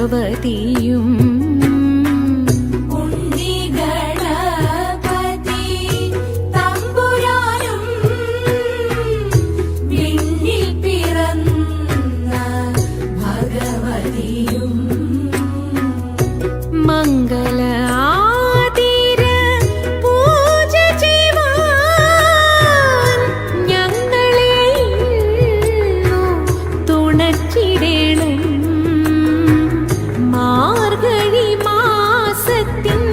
ഭഗവതിയും മംഗള ആതിര പൂജ ചെയ്യുവാൻ ഞങ്ങളെ തുണച്ചിടണം. മാർഗഴി മാസത്തിൻ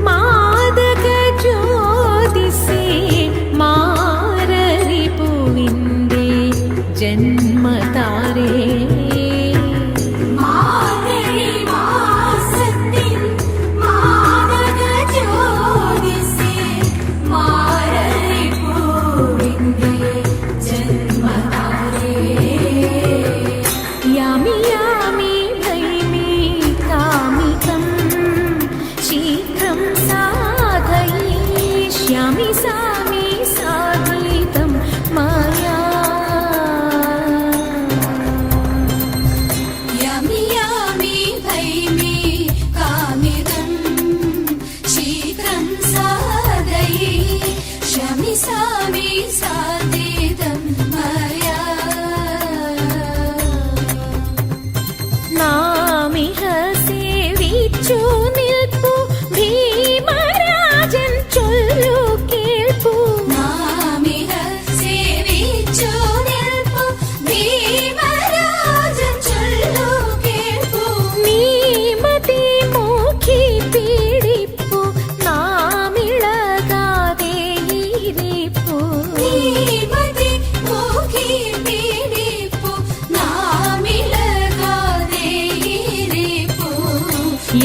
മാദക ജ്യോതിസേ മാരരി പൂവിൻ്റെ ജന്മതാരേ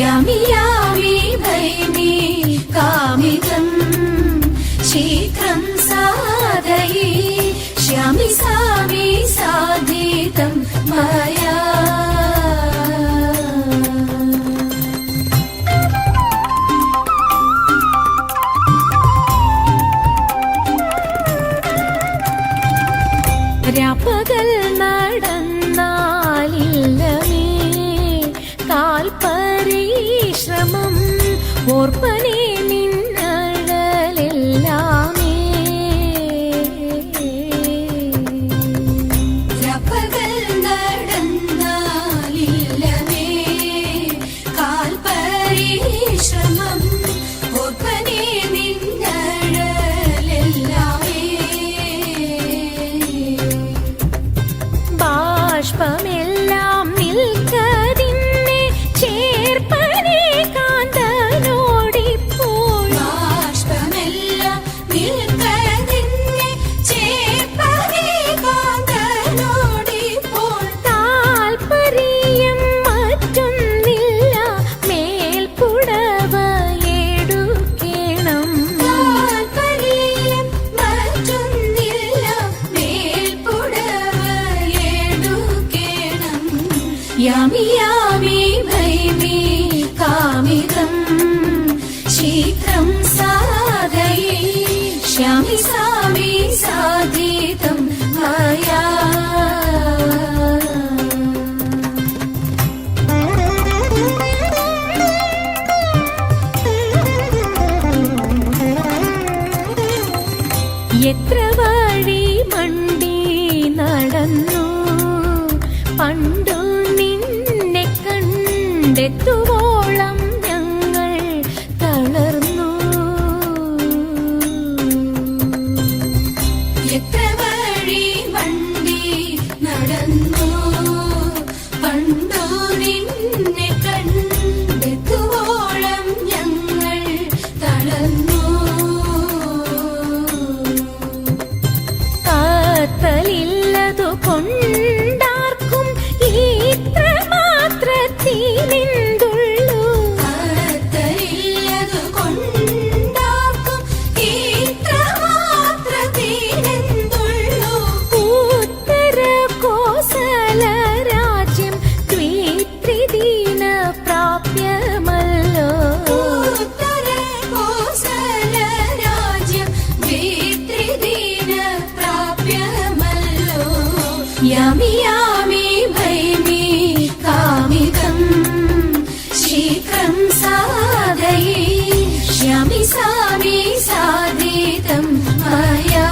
യാമി യാമി ഭൈമി കാമിതം ശീഘ്രം സാധയി ശ്യാമി സാമി സാധിതം മയാ. രാപ്പകൽ നടന്നാലില്ലമേ കാൽപരിശ്രമം ഓർപ്പനേ നിന്നഴലെല്ലാമേ. രാപ്പകൽ നടന്നാലില്ലമേ കാൽപരിശ്രമം ഓർപ്പനേ നിന്നഴലെല്ലാമേ. ബാഷ്പമെല്ലാം നിൽക്കതിന്നെ ചേർപ്പനേ കാന്തനോടിപ്പോൾ. ബാഷ്പമെല്ലാം നിൽക്കതിന്നെ ചേർപ്പനേ കാന്തനോടിപ്പോൾ. താൽപര്യം മറ്റൊന്നില്ല മേൽപ്പുടവ എടുക്കണം. താൽപര്യം മറ്റൊന്നില്ല മേൽപ്പുടവ എടുക്കണം. യാമി യാമി ഭൈമി കാമിതം ശീഘ്രം സാധയി ശ്യാമി സാമി സാധിതം മയാ. എത്ര വഴി മണ്ടി നടന്നു പണ്ടു നിന്നെ കണ്ടെത്തുവോളം ഞങ്ങൾ തളർന്നു. എത്ര വഴി മണ്ടി നടന്നു പണ്ടു നിന്നെ കണ്ടെത്തുവോളം ഞങ്ങൾ തളർന്നു. श्यामिसामि साधितं मया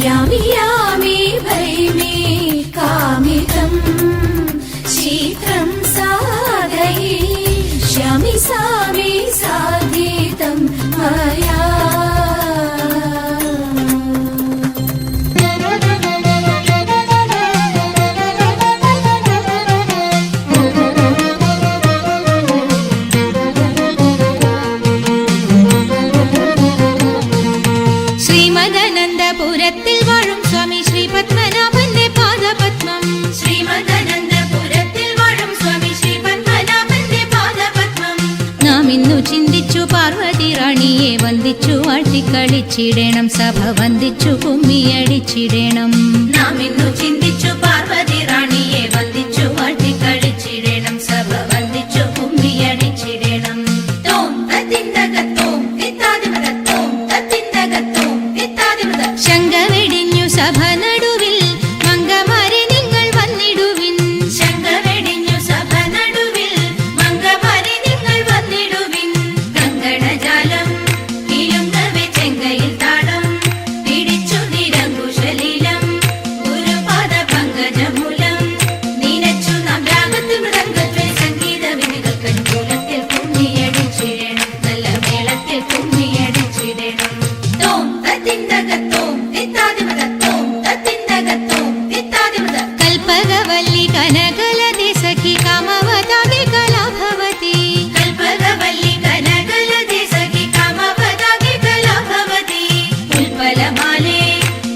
यामि यामि भैमि कामितं शीघ्रं साधयि श्यामिसामि साधितं मया ശ്രീമദനന്തപുരത്തിൽ വാഴും സ്വാമി ശ്രീ പത്മനാഭന്റെ പാദപത്മം. ശ്രീമദനന്തപുരത്തിൽ വാഴും സ്വാമി ശ്രീ പത്മനാഭന്റെ പാദപത്മം. നാം ഇന്നു ചിന്തിച്ചു പാർവതി റാണിയെ വന്ദിച്ചു വാഴ്ത്തിക്കളിച്ചിടണം, സഭ വന്ദിച്ചു കുമ്മിയടിച്ചിടണം. നാം ഇന്നു ചിന്തിച്ചു പാർവതി റാണിയെ വന്ദിച്ചു വാഴ്ത്തിക്കളിച്ചിടണം, സഭ വന്ദിച്ചു കുമ്മിയടിച്ചിടണം. തോം തത്തിന്തകത്തോം തിത്താദിമതത്തോം തത്തിന്തകത്തോം തിത്താദിമത. ശങ്ക വെടിഞ്ഞു സഭ നടുവിൽ മംഗമാരെ നിങ്ങൾ വന്നിടുവിൻ. ശങ്ക വെടിഞ്ഞു സഭ നടുവിൽ മംഗമാരെ നിങ്ങൾ വന്നിടുവിൻ. കങ്കണജാലം കിലുങ്ങവെ ചെങ്കയിൽ താളം പിടിച്ചു നിരങ്കുശലീലം ഗുരുപാദ പങ്കജമൂലം നീനച്ചു നാം രാഗത്തിൽ മൃദംഗത്തിൽ സംഗീത വിധികൾ കൺകൂലത്തിൽ കുമ്മിയടിച്ചിടണം, നല്ല മേളത്തിൽ കുമ്മിയടിച്ചിടണം. തോം തത്തിന്തകത്തോം തിത്താദിമതത്തോം തത്തിന്തകത്തോം തിത്താദിമത. കൽപ്പകവല്ലി കനകലതി സഖി കാമവതാകി കലാഭവതി. കൽപ്പകവല്ലി കനകലതി സഖി കാമവതാകി കലാഭവതി. ഉൽപ്പലമാലേ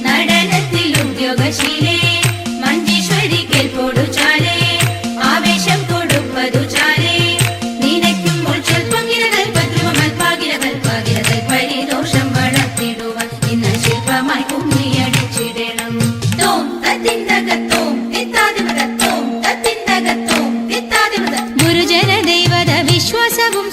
നടനത്തിൽ ഉദ്യോഗശീലേ മഞ്ജീശ്വരി കേൾപ്പോടു ചാലേ ആവേശം കൊടുപ്പതു ചാലേ നിനയ്ക്കുമ്പോൾ സ്വൽപ്പങ്കിര കൽപ്പദ്രുവമൽപാകിര കൽപ്പാകിര കൽപ്പരിദോഷം വളർത്തിടുവാൻ ഇന്ന് ശില്പമായി കുമ്മിയടിച്ചിടണം. തോം തത്തിന്തകത്തോം തിത്താദിമതത്തോം തത്തിന്തകത്തോം തിത്താദിമത. ഗുരുജന ദൈവത വിശ്വാസവും